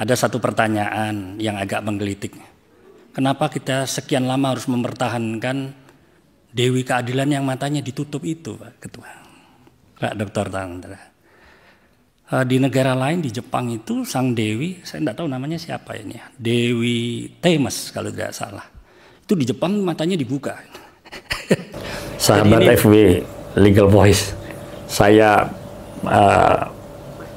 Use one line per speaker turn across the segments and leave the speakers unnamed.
Ada satu pertanyaan yang agak menggelitik. Kenapa kita sekian lama harus mempertahankan Dewi Keadilan yang matanya ditutup itu, Pak Ketua, Pak Dr. Tandra? Di negara lain, di Jepang itu sang Dewi, saya tidak tahu namanya siapa ini ya, Dewi Themis kalau tidak salah. Itu di Jepang matanya dibuka.
Sahabat FW Legal Voice, saya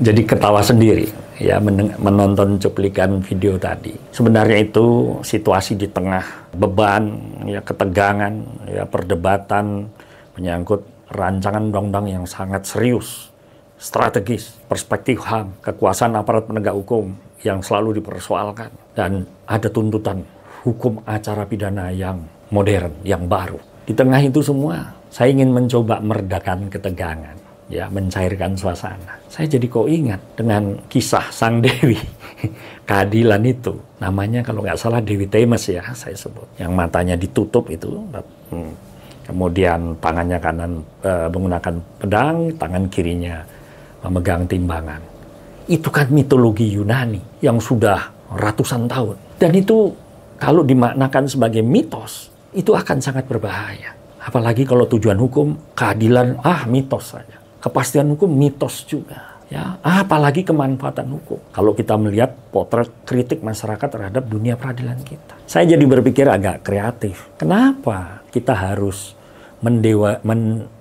jadi ketawa sendiri ya menonton cuplikan video tadi. Sebenarnya itu situasi di tengah beban, ya ketegangan, ya perdebatan menyangkut rancangan undang-undang yang sangat serius, strategis, perspektif HAM, kekuasaan aparat penegak hukum yang selalu dipersoalkan, dan ada tuntutan hukum acara pidana yang modern, yang baru. Di tengah itu semua, saya ingin mencoba meredakan ketegangan, ya, mencairkan suasana. Saya jadi kok ingat dengan kisah sang Dewi Keadilan itu. Namanya kalau nggak salah Dewi Themis ya, saya sebut. Yang matanya ditutup itu, kemudian tangannya kanan menggunakan pedang, tangan kirinya memegang timbangan. Itu kan mitologi Yunani yang sudah ratusan tahun. Dan itu kalau dimaknakan sebagai mitos, itu akan sangat berbahaya. Apalagi kalau tujuan hukum, keadilan, mitos saja. Kepastian hukum, mitos juga. Ya, apalagi kemanfaatan hukum. Kalau kita melihat potret kritik masyarakat terhadap dunia peradilan kita. Saya jadi berpikir agak kreatif. Kenapa kita harus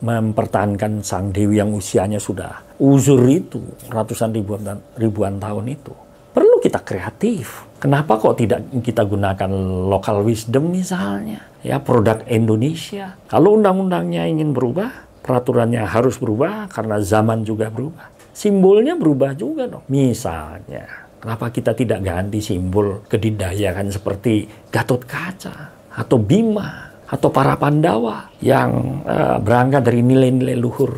mempertahankan sang Dewi yang usianya sudah uzur itu, ratusan ribuan tahun itu? Perlu kita kreatif. Kenapa kok tidak kita gunakan local wisdom misalnya? Ya, produk Indonesia. Kalau undang-undangnya ingin berubah, peraturannya harus berubah karena zaman juga berubah. Simbolnya berubah juga dong. Misalnya, kenapa kita tidak ganti simbol kedidayakan seperti Gatot Kaca atau Bima atau para Pandawa yang berangkat dari nilai-nilai luhur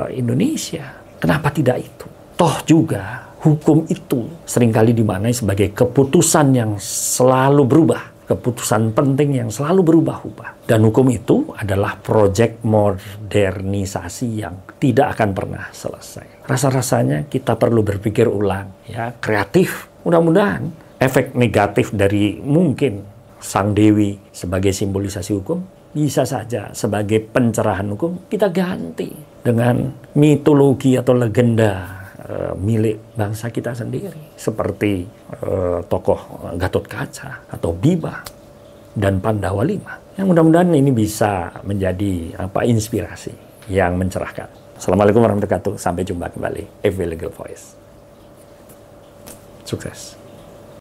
Indonesia? Kenapa tidak itu? Toh juga hukum itu seringkali dimaknai sebagai keputusan yang selalu berubah. Keputusan penting yang selalu berubah-ubah. Dan hukum itu adalah proyek modernisasi yang tidak akan pernah selesai. Rasa-rasanya kita perlu berpikir ulang, ya, kreatif. Mudah-mudahan efek negatif dari mungkin sang Dewi sebagai simbolisasi hukum bisa saja sebagai pencerahan hukum kita ganti dengan mitologi atau legenda milik bangsa kita sendiri, seperti tokoh Gatot Kaca atau Bima dan Pandawa V. Yang mudah-mudahan ini bisa menjadi inspirasi yang mencerahkan. Assalamualaikum warahmatullahi wabarakatuh. Sampai jumpa kembali. FW Legal Voice. Sukses.